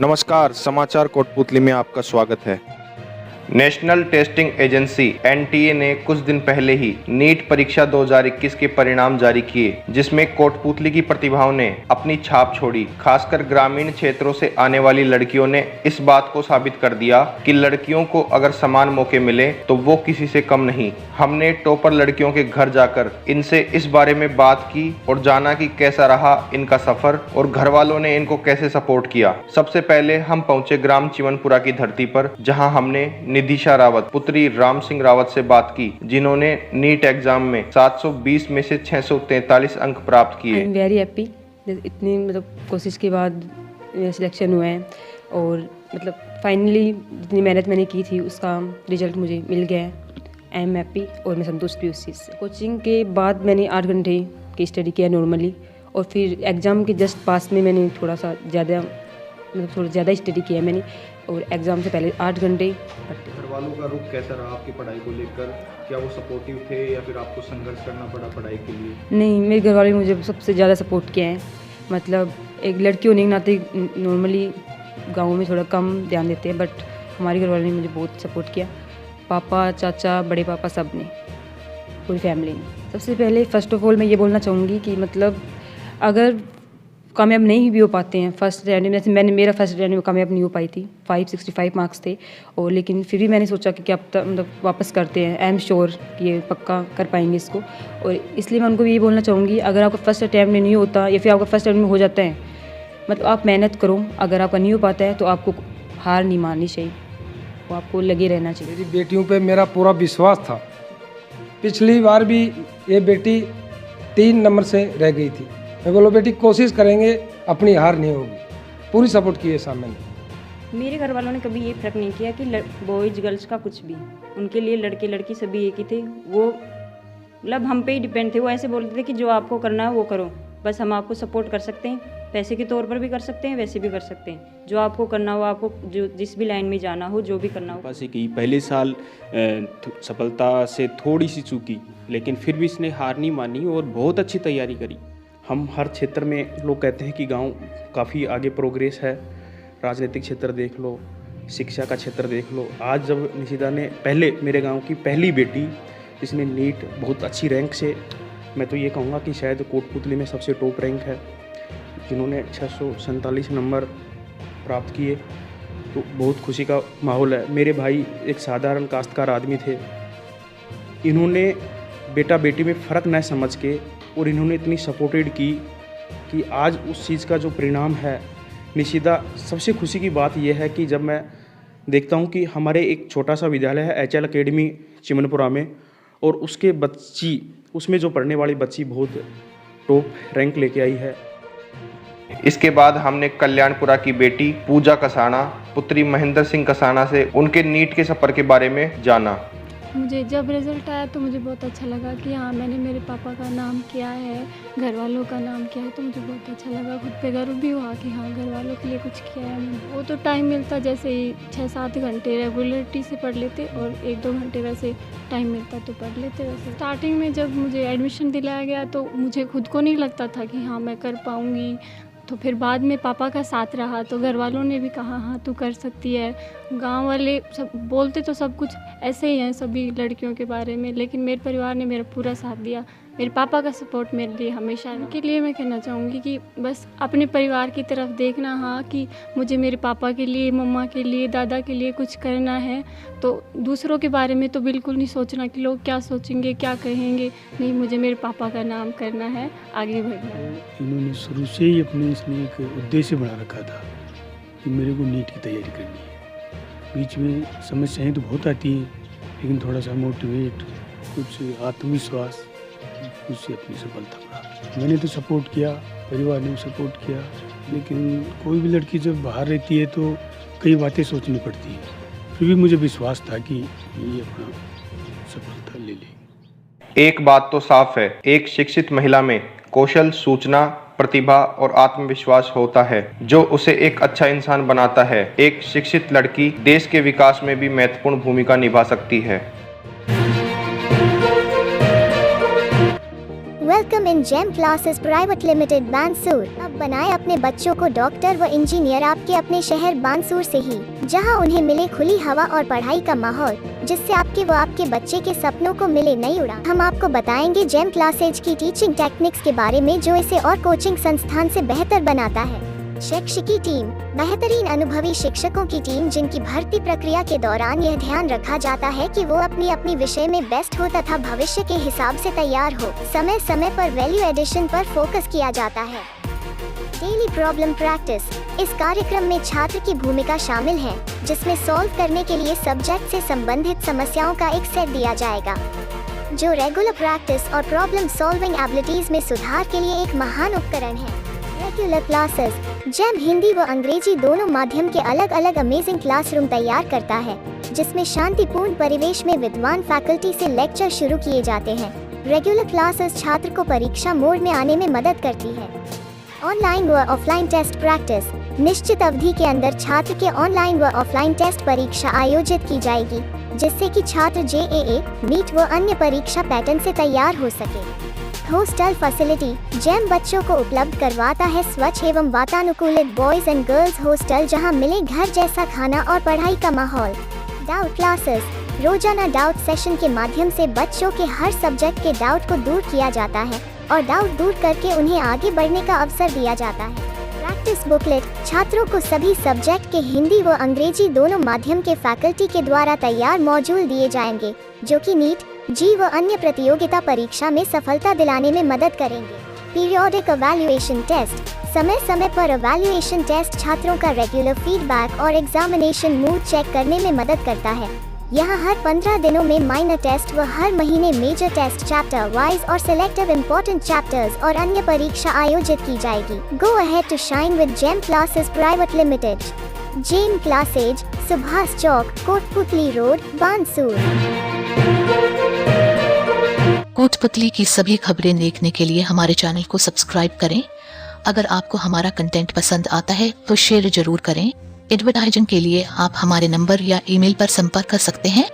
नमस्कार, समाचार कोटपुतली में आपका स्वागत है। नेशनल टेस्टिंग एजेंसी एनटीए ने कुछ दिन पहले ही नीट परीक्षा 2021 के परिणाम जारी किए, जिसमें कोटपुतली की प्रतिभाओं ने अपनी छाप छोड़ी। खासकर ग्रामीण क्षेत्रों से आने वाली लड़कियों ने इस बात को साबित कर दिया कि लड़कियों को अगर समान मौके मिले तो वो किसी से कम नहीं। हमने टॉपर लड़कियों के घर जाकर इनसे इस बारे में बात की और जाना कि कैसा रहा इनका सफर और घर वालों ने इनको कैसे सपोर्ट किया। सबसे पहले हम पहुंचे ग्राम चिमनपुरा की धरती पर, जहां हमने निधिशा रावत पुत्री राम सिंह रावत से बात की, जिन्होंने नीट एग्जाम में 720 में से 643 अंक प्राप्त किए। I am very happy. इतनी कोशिश के बाद सिलेक्शन हुआ है और फाइनली जितनी मेहनत मैंने की थी उसका रिजल्ट मुझे मिल गया है। आई एम हैप्पी और मैं संतुष्ट भी उस चीज़ से। कोचिंग के बाद मैंने 8 घंटे की स्टडी किया नॉर्मली, और फिर एग्ज़ाम के जस्ट पास में मैंने थोड़ा ज़्यादा स्टडी किया मैंने, और एग्ज़ाम से पहले 8 घंटे। घर वालों का रुख कैसा रहा आपकी पढ़ाई को लेकर? क्या वो सपोर्टिव थे या फिर आपको संघर्ष करना पड़ा पढ़ाई के लिए? नहीं, मेरे घर वाले मुझे सबसे ज़्यादा सपोर्ट किया है। एक लड़की होने के नाते नॉर्मली गाँव में थोड़ा कम ध्यान देते हैं, बट हमारे घर वालों ने मुझे बहुत सपोर्ट किया। पापा, चाचा, बड़े पापा, सब ने, पूरी फैमिली ने। सबसे पहले फ़र्स्ट ऑफ ऑल मैं ये बोलना चाहूँगी कि अगर कामयाब नहीं भी हो पाते हैं फर्स्ट रैंक में, जैसे मेरा फर्स्ट रैंक में कामयाब नहीं हो पाई थी, 565 मार्क्स थे, और लेकिन फिर भी मैंने सोचा कि क्या वापस करते हैं। आई एम श्योर कि ये पक्का कर पाएंगे इसको, और इसलिए मैं उनको ये बोलना चाहूँगी, अगर आपका फर्स्ट अटैम्प्ट में नहीं होता या फिर आपका फर्स्ट अटैम्प्ट में हो जाता है, आप मेहनत करो। अगर आपका नहीं हो पाता है तो आपको हार नहीं माननी चाहिए, वो आपको लगे रहना चाहिए। मेरी बेटियों पे मेरा पूरा विश्वास था। पिछली बार भी ये बेटी 3 नंबर से रह गई थी। मैं बोलो बेटी कोशिश करेंगे, अपनी हार नहीं होगी। पूरी सपोर्ट की है सामने ने। मेरे घर वालों ने कभी ये फ़र्क नहीं किया कि बॉयज़ गर्ल्स का कुछ भी, उनके लिए लड़के लड़की सभी एक ही थे। वो हम पे ही डिपेंड थे। वो ऐसे बोलते थे कि जो आपको करना है वो करो, बस हम आपको सपोर्ट कर सकते हैं, पैसे के तौर पर भी कर सकते हैं, वैसे भी कर सकते हैं। जो आपको करना हो, आपको जो जिस भी लाइन में जाना हो, जो भी करना हो। पास की पहले साल सफलता से थोड़ी सी चूकी, लेकिन फिर भी इसने हार नहीं मानी और बहुत अच्छी तैयारी करी। हम हर क्षेत्र में, लोग कहते हैं कि गांव काफ़ी आगे प्रोग्रेस है, राजनीतिक क्षेत्र देख लो, शिक्षा का क्षेत्र देख लो। आज जब निशिदा ने मेरे गांव की पहली बेटी जिसने नीट बहुत अच्छी रैंक से, मैं तो ये कहूँगा कि शायद कोटपुतली में सबसे टॉप रैंक है, जिन्होंने 647 नंबर प्राप्त किए, तो बहुत खुशी का माहौल है। मेरे भाई एक साधारण काश्तकार आदमी थे, इन्होंने बेटा बेटी में फ़र्क न समझ के और इन्होंने इतनी सपोर्टेड की कि आज उस चीज़ का जो परिणाम है, निशिदा, सबसे खुशी की बात यह है कि जब मैं देखता हूं कि हमारे एक छोटा सा विद्यालय है एचएल अकेडमी चिमनपुरा में, और उसके उसमें जो पढ़ने वाली बच्ची बहुत टॉप रैंक लेके आई है। इसके बाद हमने कल्याणपुरा की बेटी पूजा कसाना पुत्री महेंद्र सिंह कसाना से उनके नीट के सफ़र के बारे में जाना। मुझे जब रिज़ल्ट आया तो मुझे बहुत अच्छा लगा कि हाँ, मैंने मेरे पापा का नाम किया है, घर वालों का नाम किया है, तो मुझे बहुत अच्छा लगा। खुद पे गर्व भी हुआ कि हाँ, घर वालों के लिए कुछ किया है मैंने। वो तो टाइम मिलता जैसे ही 6-7 घंटे रेगुलरिटी से पढ़ लेते, और 1-2 घंटे वैसे टाइम मिलता तो पढ़ लेते। वैसे स्टार्टिंग में जब मुझे एडमिशन दिलाया गया तो मुझे खुद को नहीं लगता था कि हाँ, मैं कर पाऊँगी। तो फिर बाद में पापा का साथ रहा तो घर वालों ने भी कहा हाँ, तू कर सकती है। गांव वाले सब बोलते तो सब कुछ ऐसे ही हैं सभी लड़कियों के बारे में, लेकिन मेरे परिवार ने मेरा पूरा साथ दिया। मेरे पापा का सपोर्ट मेरे लिए हमेशा है। उनके लिए मैं कहना चाहूँगी कि बस अपने परिवार की तरफ देखना, हाँ, कि मुझे मेरे पापा के लिए, मम्मा के लिए, दादा के लिए कुछ करना है, तो दूसरों के बारे में तो बिल्कुल नहीं सोचना कि लोग क्या सोचेंगे, क्या कहेंगे। नहीं, मुझे मेरे पापा का नाम करना है, आगे बढ़ना है। इन्होंने शुरू से ही अपने इसमें एक उद्देश्य बना रखा था कि मेरे को नीट की तैयारी करनी है। बीच में समस्याएं तो बहुत आती हैं, लेकिन थोड़ा सा मोटिवेट, कुछ आत्मविश्वास, उससे अपनी सफलता प्राप्त। मैंने तो सपोर्ट किया, परिवार ने भी सपोर्ट किया, लेकिन कोई भी लड़की जब बाहर रहती है तो कई बातें सोचनी पड़ती हैं। फिर भी मुझे विश्वास था कि ये अपना सफलता ले लेंगे। एक बात तो साफ है, एक शिक्षित महिला में कौशल, सूचना, प्रतिभा और आत्मविश्वास होता है, जो उसे एक अच्छा इंसान बनाता है। एक शिक्षित लड़की देश के विकास में भी महत्वपूर्ण भूमिका निभा सकती है। Welcome in gem classes private limited Bansur. अब बनाए अपने बच्चों को डॉक्टर व इंजीनियर आपके अपने शहर बानसूर से ही, जहां उन्हें मिले खुली हवा और पढ़ाई का माहौल, जिससे आपके व आपके बच्चे के सपनों को मिले नई उड़ान। हम आपको बताएंगे जेम क्लासेज की टीचिंग टेक्निक्स के बारे में, जो इसे और कोचिंग संस्थान से बेहतर बनाता है। शैक्षिकी टीम, बेहतरीन अनुभवी शिक्षकों की टीम, जिनकी भर्ती प्रक्रिया के दौरान यह ध्यान रखा जाता है कि वो अपनी अपनी विषय में बेस्ट हो तथा भविष्य के हिसाब से तैयार हो। समय समय पर वैल्यू एडिशन पर फोकस किया जाता है। डेली प्रॉब्लम प्रैक्टिस, इस कार्यक्रम में छात्र की भूमिका शामिल है, जिसमें सॉल्व करने के लिए सब्जेक्ट से संबंधित समस्याओं का एक सेट दिया जाएगा, जो रेगुलर प्रैक्टिस और प्रॉब्लम सॉल्विंग एबिलिटीज में सुधार के लिए एक महान उपकरण है। रेगुलर क्लासेस, जेम हिंदी व अंग्रेजी दोनों माध्यम के अलग अलग अमेजिंग क्लासरूम तैयार करता है, जिसमें शांतिपूर्ण परिवेश में विद्वान फैकल्टी से लेक्चर शुरू किए जाते हैं। रेगुलर क्लासेस छात्र को परीक्षा मोड में आने में मदद करती है। ऑनलाइन व ऑफलाइन टेस्ट प्रैक्टिस, निश्चित अवधि के अंदर छात्र के ऑनलाइन व ऑफलाइन टेस्ट परीक्षा आयोजित की जाएगी, जिससे कि छात्र JAA, नीट व अन्य परीक्षा पैटर्न से तैयार हो सके। हॉस्टल फैसिलिटी, जेम बच्चों को उपलब्ध करवाता है स्वच्छ एवं वातानुकूलित बॉयज एंड गर्ल्स हॉस्टल, जहां मिले घर जैसा खाना और पढ़ाई का माहौल। डाउट क्लासेस, रोजाना डाउट सेशन के माध्यम से बच्चों के हर सब्जेक्ट के डाउट को दूर किया जाता है और डाउट दूर करके उन्हें आगे बढ़ने का अवसर दिया जाता है। प्रैक्टिस बुकलेट, छात्रों को सभी सब्जेक्ट के हिंदी व अंग्रेजी दोनों माध्यम के फैकल्टी के द्वारा तैयार मॉड्यूल दिए जाएंगे, जो कि नीट, जी व अन्य प्रतियोगिता परीक्षा में सफलता दिलाने में मदद करेंगे। पीरियोडिक इवैल्यूएशन टेस्ट, समय समय पर इवैल्यूएशन टेस्ट छात्रों का रेगुलर फीडबैक और एग्जामिनेशन मूड चेक करने में मदद करता है। यहाँ हर 15 दिनों में माइनर टेस्ट व हर महीने मेजर टेस्ट चैप्टर वाइज और सिलेक्टिव इम्पोर्टेंट चैप्टर्स और अन्य परीक्षा आयोजित की जाएगी। Go ahead to shine with gem classes private limited. Gem classes, Subhash Chowk, Kotputli road, Bansur. Kotputli की सभी खबरें देखने के लिए हमारे चैनल को सब्सक्राइब करें। अगर आपको हमारा कंटेंट पसंद आता है तो शेयर जरूर करें। एडवर्टाइजिंग के लिए आप हमारे नंबर या ईमेल पर संपर्क कर सकते हैं।